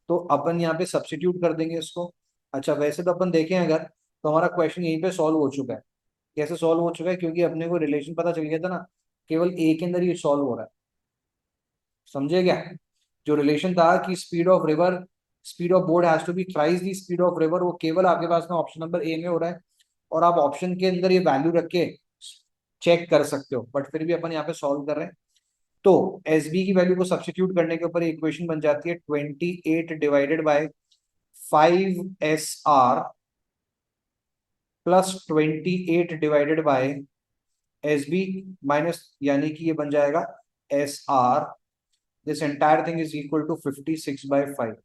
तो अपन यहाँ पे सब्स्टिट्यूट कर देंगे इसको. अच्छा, वैसे तो अपन देखें अगर तो हमारा क्वेश्चन यहीं पे सॉल्व हो चुका है. कैसे सॉल्व हो चुका है, क्योंकि अपने को रिलेशन पता चल गया था ना, केवल ए के अंदर ये सॉल्व हो रहा है. समझे क्या. जो रिलेशन था कि speed of river speed of boat has to be thrice the speed of river, वो केवल आपके पास में ऑप्शन नंबर ए में हो रहा है. और आप ऑप्शन के अंदर ये वैल्यू रख के चेक कर सकते हो, बट फिर भी अपन यहाँ पे सॉल्व कर रहे हैं. तो एस बी की वैल्यू को सब्स्टिट्यूट करने के ऊपर इक्वेशन बन जाती है 28 divided by 5SR plus 28 divided by SB minus, यानी कि ये बन जाएगा SR. This entire thing is equal to 56 by 5.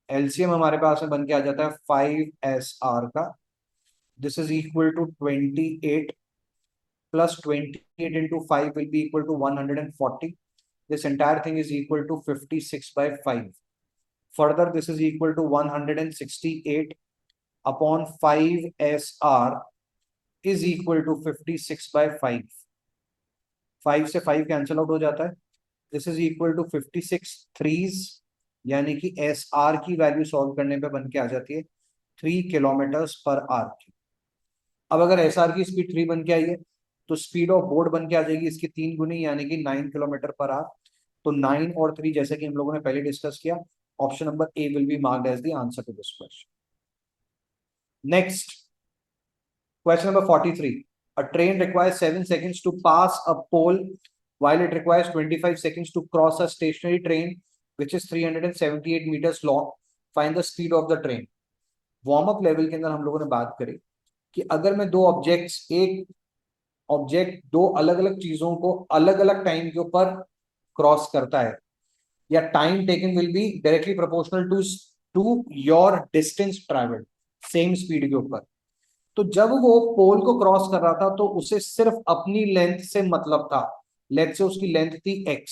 LCM हमारे पास में बन के आ जाता है 5SR का. This is equal to 28 plus 28 into 5 will be equal to 140. This entire thing is equal to 56 by 5. Further, this is equal to 168 upon 5SR is equal to 56 by 5. 5 से 5 कैंसिल आउट हो जाता है. This is equal to 56 threes, यानी कि SR की value solve करने पे बन के आ जाती है 3 किलोमीटर्स पर आवर की. अब अगर SR की स्पीड 3 बन के आई है तो स्पीड ऑफ बोट बन के आ जाएगी इसकी 3 गुनी, यानी कि 9 किलोमीटर पर आवर. तो 9 और 3 जैसे कि हम लोगों ने पहले डिस्कस किया, Option number A will be marked as the answer to this question. Next, question number 43. A train requires 7 seconds to pass a pole while it requires 25 seconds to cross a stationary train which is 378 meters long. Find the speed of the train. Warm up level के अंदर हम लोगों ने बात करी कि अगर मैं एक ऑब्जेक्ट दो अलग अलग चीजों को अलग अलग टाइम के ऊपर क्रॉस करता है, या time taken will be directly proportional to your distance travelled, same speed के ऊपर। तो जब वो पोल को क्रॉस कर रहा था तो उसे सिर्फ अपनी लेंथ से मतलब था, लेट्स से उसकी लेंथ थी x।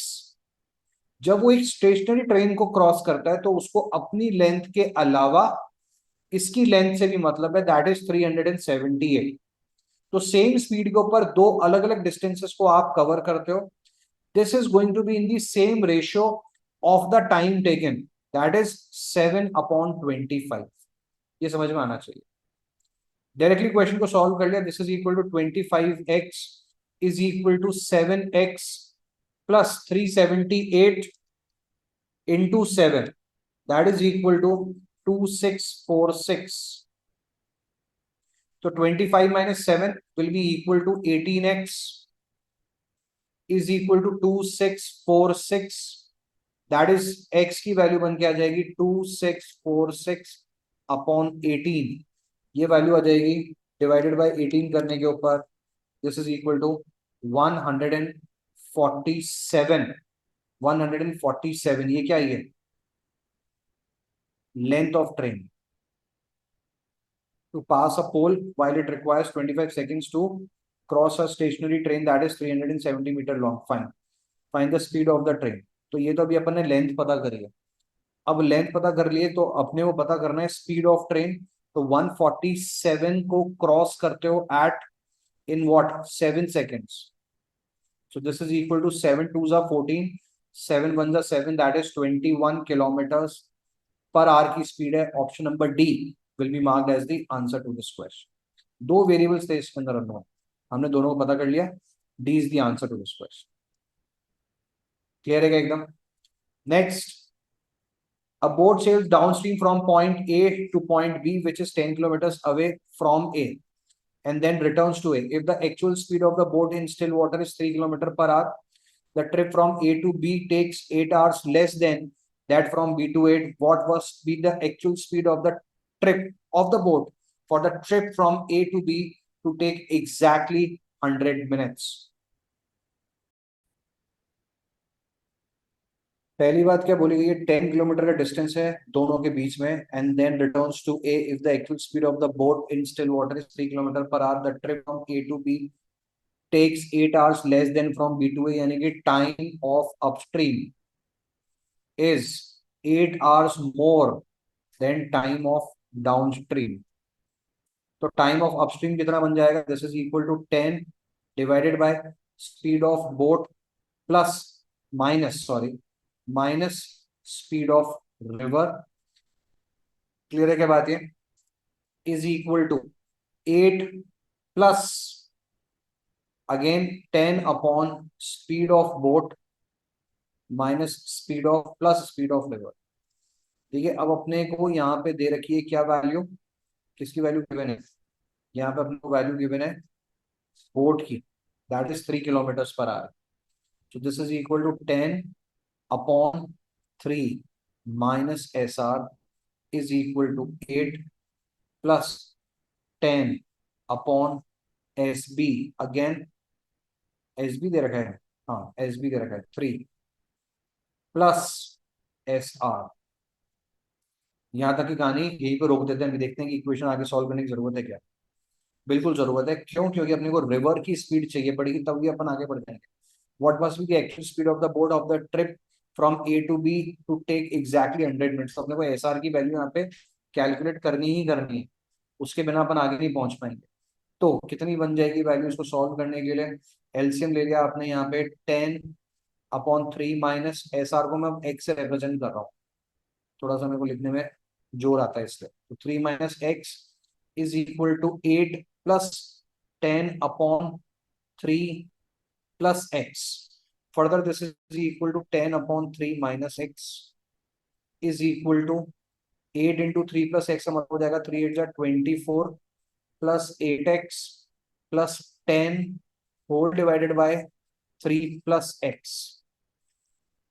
जब वो एक स्टेशनरी ट्रेन को क्रॉस करता है तो उसको अपनी लेंथ के अलावा इसकी लेंथ से भी मतलब है, दैट इज 378। तो सेम स्पीड के ऊपर दो अलग अलग डिस्टेंसेस को आप कवर करते हो, this is going to be in the same ratio of the time taken, that is 7/25। ये समझ में आना चाहिए। डायरेक्टली क्वेश्चन को सॉल्व कर लिया, this is equal to 25x is equal to 7x plus 378 into 7, that is equal to 2646। तो 25 minus 7 will be equal to 18x is equal to 2646, that is x की वैल्यू बन के आ जाएगी 2646 upon 18। ये वैल्यू आ जाएगी डिवाइडेड बाय 18 करने के ऊपर, दिस इज इक्वल टू 147। 147 ये क्या है? Length of train to pass a pole while it requires 25 seconds to cross a stationary train that is 370 meter long. Find the speed of the train. तो ये तो अभी अपन ने लेंथ पता करी है। अब लेंथ पता कर लिए तो अपने को पता करना है स्पीड ऑफ ट्रेन। तो 147 को क्रॉस करते हो at in what 7 seconds. So this is equal to 7 2s are 14, 7 1s are 7, that is 21 kilometers per hour की स्पीड है। Option number D will be marked as the answer to this question. दो variables थे इसके अंदर unknown, हमने दोनों को पता कर लिया, D is the answer to this question. Clear है क्या एकदम? Next, a boat sails downstream from point A to point B which is 10 kilometers away from A and then returns to A. If the actual speed of the boat in still water is 3 kilometers per hour, the trip from A to B takes 8 hours less than that from B to A. What must be the actual speed of the trip of the boat for the trip from A to B to take exactly 100 minutes? पहली बात क्या बोली गई है? 10 kilometre का distance है दोनों के बीच में, and then returns to A if the actual speed of the boat in still water is 3 kilometre per hour, the trip from A to B takes 8 hours less than from B to A, यानी कि time of upstream is 8 hours more than time of downstream. तो time of upstream कितना बन जाएगा? This is equal to 10 divided by speed of boat plus minus speed of river. Clear है क्या बात? ये is equal to 8 plus again 10 upon speed of boat minus speed of plus speed of river. ठीक है, अब अपने को यहाँ पे दे रखी है क्या वैल्यू, किसकी वैल्यू गिवन है? यहाँ पे अपने को वैल्यू गिवन है बोट की, that is 3 kilometre per our. So this is equal to 10 upon 3 minus SR is equal to 8 plus 10 upon SB, again SB दे रखा है, हाँ SB दे रखा है 3 प्लस SR। यहाँ तक की कहानी यहीं पे रोक देते हैं, अभी देखते हैं कि इक्वेशन आगे सॉल्व करने की जरूरत है क्या? बिल्कुल जरूरत है। क्यों? क्योंकि अपने को रिवर की स्पीड चाहिए पड़ेगी, तब भी अपन आगे बढ़ जाएंगे। What must be the actual speed of the boat of the trip from A to B to take exactly 100 minutes? तो अपने को SR की वैल्यू यहाँ पे कैलकुलेट करनी ही करनी है, उसके बिना अपन आगे नहीं पहुंच पाएंगे। तो कितनी बन जाएगी वैल्यू इसको सॉल्व करने के लिए? एलसीएम ले लिया आपने यहाँ पे 10 अपॉन 3 माइनस SR को मैं x से रिप्रेजेंट कर रहा हूँ, थोड़ा सा मेरे को लिखने में जोर आता है इसलिए। तो 3 minus x is equal to 8 plus 10 upon 3 plus x. Further, this is equal to 10 upon 3 minus x is equal to 8 × 3 + x का मतलब हो जाएगा 3 × 8 = 24 plus 8x plus 10 whole divided by 3 + x।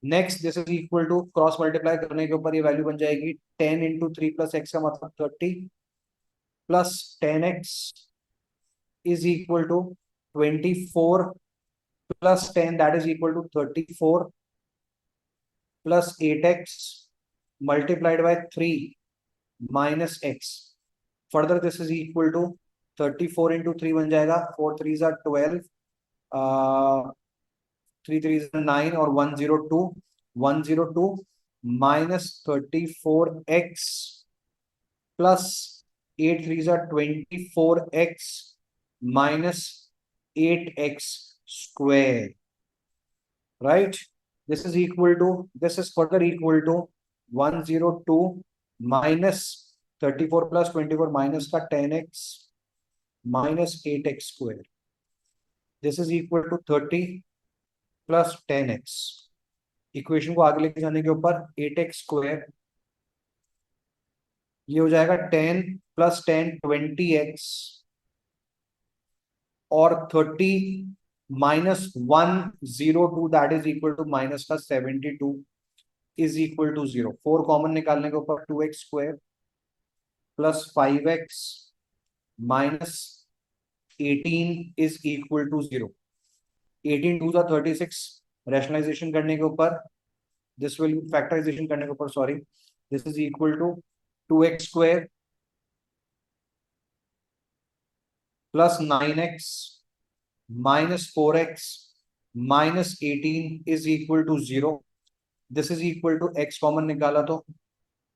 Next this is equal to cross multiply करने के ऊपर ये value बन जाएगी 10 × 3 + x का मतलब 30 plus 10x is equal to 24 plus 10 that is equal to 34 plus 8x multiplied by 3 minus x. Further this is equal to 34 into 3 बन जाएगा 4 3s are 12 3 3s are 9 और 102 minus 34x plus 8 3s are 24x minus 8x square, right? This is further equal to 102 minus 34 plus 24 minus का 10x minus 8x square. This is equal to 30 plus 10x. Equation को आगे लेके जाने के ऊपर 8x square ये हो जाएगा 10 plus 10 20x और 30 minus 102 that is equal to minus का 72 is equal to 0. 4 कॉमन निकालने के ऊपर 2x square plus 5x minus 18 is equal to 0. 18 2s are 36. Rationalisation करने के ऊपर this will फैक्टराइजेशन करने के ऊपर sorry this is equal to 2x square plus 9x minus 4x minus 18 is equal to 0. This is equal to x common निकाला तो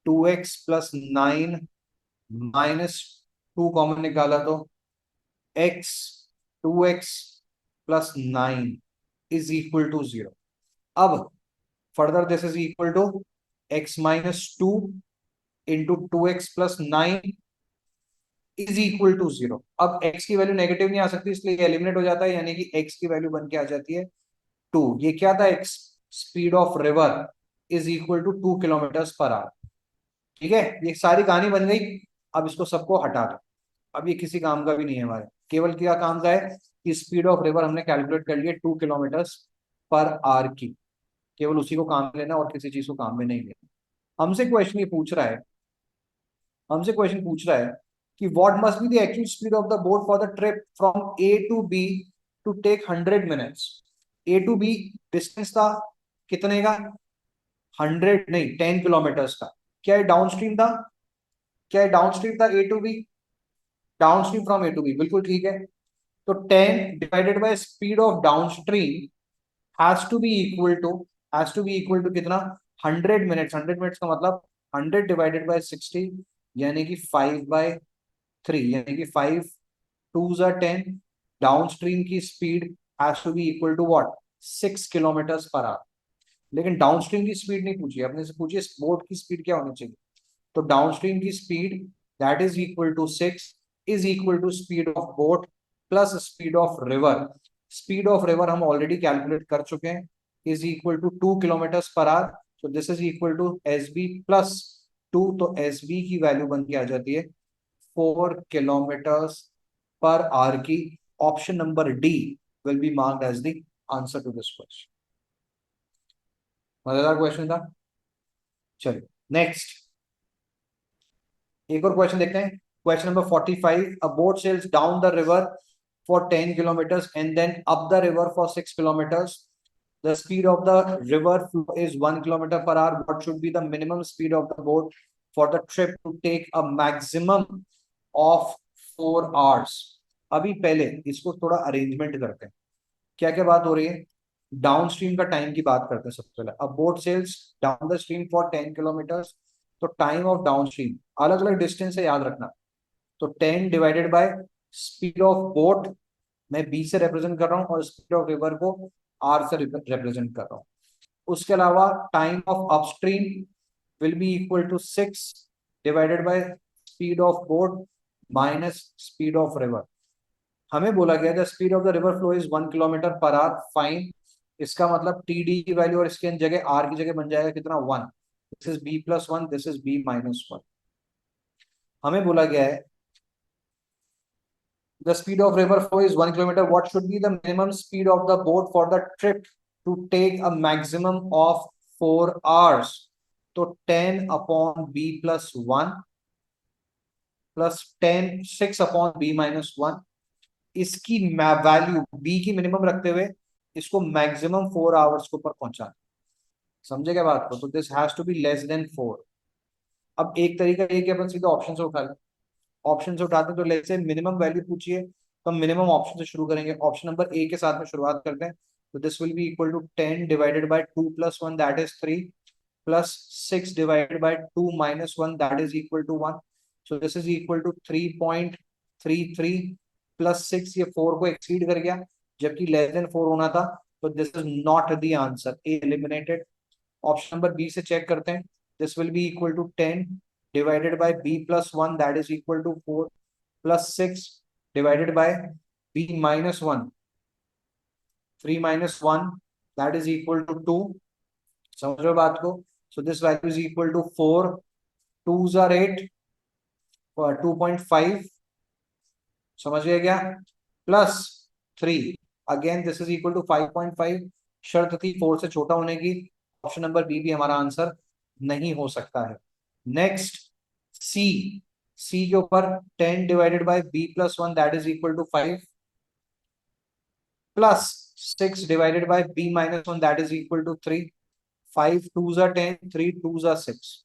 2x plus 9 minus 2 common निकाला तो x 2x plus 9 is equal to 0. अब further this is equal to x minus 2 into 2x plus 9 is equal to 0. अब x की value negative नहीं आ सकती इसलिए एलिमिनेट हो जाता है, यानी कि x की वैल्यू बन के आ जाती है 2. ये क्या था? x speed of river is equal to 2 km/h. ठीक है, ये सारी कहानी बन गई. अब इसको सबको हटा दो, अब ये किसी काम का भी नहीं है हमारे, केवल क्या काम का है कि स्पीड ऑफ रिवर हमने कैलकुलेट कर लिया 2 km/h की, केवल उसी को काम लेना और किसी चीज को काम में नहीं लेना. हमसे क्वेश्चन ये पूछ रहा है, हमसे क्वेश्चन पूछ रहा है कि what must be the actual speed of the boat for the trip from A to B to take 100 minutes. A to B distance था कितने का? 100 नहीं 10 किलोमीटर्स का. क्या डाउन स्ट्रीम था? क्या डाउन स्ट्रीम था A to B? Downstream from A to B, बिल्कुल ठीक है. तो 10 divided by speed of downstream has to be equal to कितना? 100 मिनट्स. 100 मिनट्स का मतलब 100 डिवाइडेड बाय 60 यानी कि 5/3 यानी कि 5 2s are 10. डाउन स्ट्रीम की speed has to be equal to what? 6 km/h. लेकिन डाउन स्ट्रीम की स्पीड नहीं पूछी, अपने से पूछिए बोट की स्पीड क्या होनी चाहिए. तो डाउन स्ट्रीम की speed that is equal to 6 is equal to speed of boat plus speed of river. Speed of river हम ऑलरेडी कैलकुलेट कर चुके हैं, is equal to 2 km/h. so this is equal to SB plus 2. तो SB की value बन के आ जाती है 4 km/h की. Option number D will be marked as the answer to this question. मजेदार क्वेश्चन था. चलिए नेक्स्ट एक और क्वेश्चन देखते हैं. Question number 45. A boat sails down the river for 10 kilometers and then up the river for 6 kilometers. The speed of the river flow is 1 km/h. What should be the minimum speed of the boat for the trip to take a maximum of 4 hours? अभी पहले इसको थोड़ा arrangement करते हैं. क्या क्या बात हो रही है? डाउन स्ट्रीम का टाइम की बात करते हैं सबसे पहले. अब boat sails down the stream for 10 kilometers. तो टाइम ऑफ डाउन स्ट्रीम अलग अलग डिस्टेंस है, याद रखना. तो 10 divided by speed of boat मैं B से रिप्रेजेंट कर रहा हूँ और स्पीड ऑफ रिवर को R से रिप्रेजेंट कर रहा हूँ. उसके अलावा time of upstream will be equal to 6 divided by speed of boat minus speed of river. हमें बोला गया the speed of the river flow is 1 km/h. Fine. इसका मतलब TD की वैल्यू और इसके जगह R की जगह बन जाएगा कितना? 1. This is b plus one, this is b minus one. हमें बोला गया है the speed of river flow is 1 kilometer. What should be the minimum speed of the boat for the trip to take a maximum of 4 hours? तो 10 upon b plus 1 plus 6 upon b-1, इसकी value b की minimum रखते हुए इसको maximum 4 hours के ऊपर पहुंचाना। समझे क्या बात को? तो this has to be less than 4। अब एक तरीका ये कि अपन सीधा ऑप्शन से उठा लें। ऑप्शन से उठाते हैं तो लेट्स से मिनिमम वैल्यू पूछिए तो हम मिनिमम ऑप्शन से शुरू करेंगे। ऑप्शन नंबर ए के साथ में शुरुआत करते हैं। तो this will be equal to 10 divided by 2 plus 1 that is 3 plus 6 divided by 2 minus 1 that is equal to 1। So this is equal to 3.33 plus 6, ये 4 को एक्सीड कर गया जबकि लेस देन 4 होना था। तो this is not the answer, A eliminated. Option number B से check करते हैं। This will be equal to 10 divided by b plus 1 that is equal to 4 plus 6 divided by b minus 1, 3 minus 1 that is equal to 2। समझ रहे हो बात को? so this value is equal to 4, 2s are 8, 2.5, समझ गए क्या? Plus 3, again this is equal to 5.5। शर्त थी 4 से छोटा होने की। ऑप्शन नंबर बी भी हमारा आंसर नहीं हो सकता है। नेक्स्ट सी, सी के ऊपर 10 divided by B plus 1 that is equal to 5 plus 6 divided by B minus 1 that is equal to 3। 5 2s are 10, 3 2s are 6,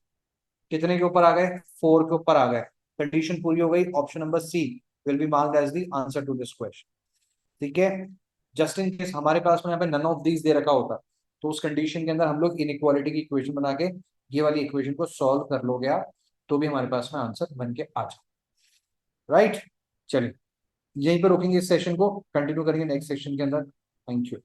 कितने के ऊपर आ गए? 4 के ऊपर आ गए। कंडीशन पूरी हो गई। Option number C will be marked as the answer to this question. ठीक है, जस्ट इन केस हमारे पास में यहाँ पे नन ऑफ दीज दे रखा होता तो उस कंडीशन के अंदर हम लोग इनइक्वालिटी की इक्वेशन बना के ये वाली इक्वेशन को सॉल्व कर लोगे आप, तो भी हमारे पास में आंसर बन के आ जाए। राइट, चलिए यहीं पर रोकेंगे इस सेशन को, कंटिन्यू करेंगे नेक्स्ट सेशन के अंदर। Thank you.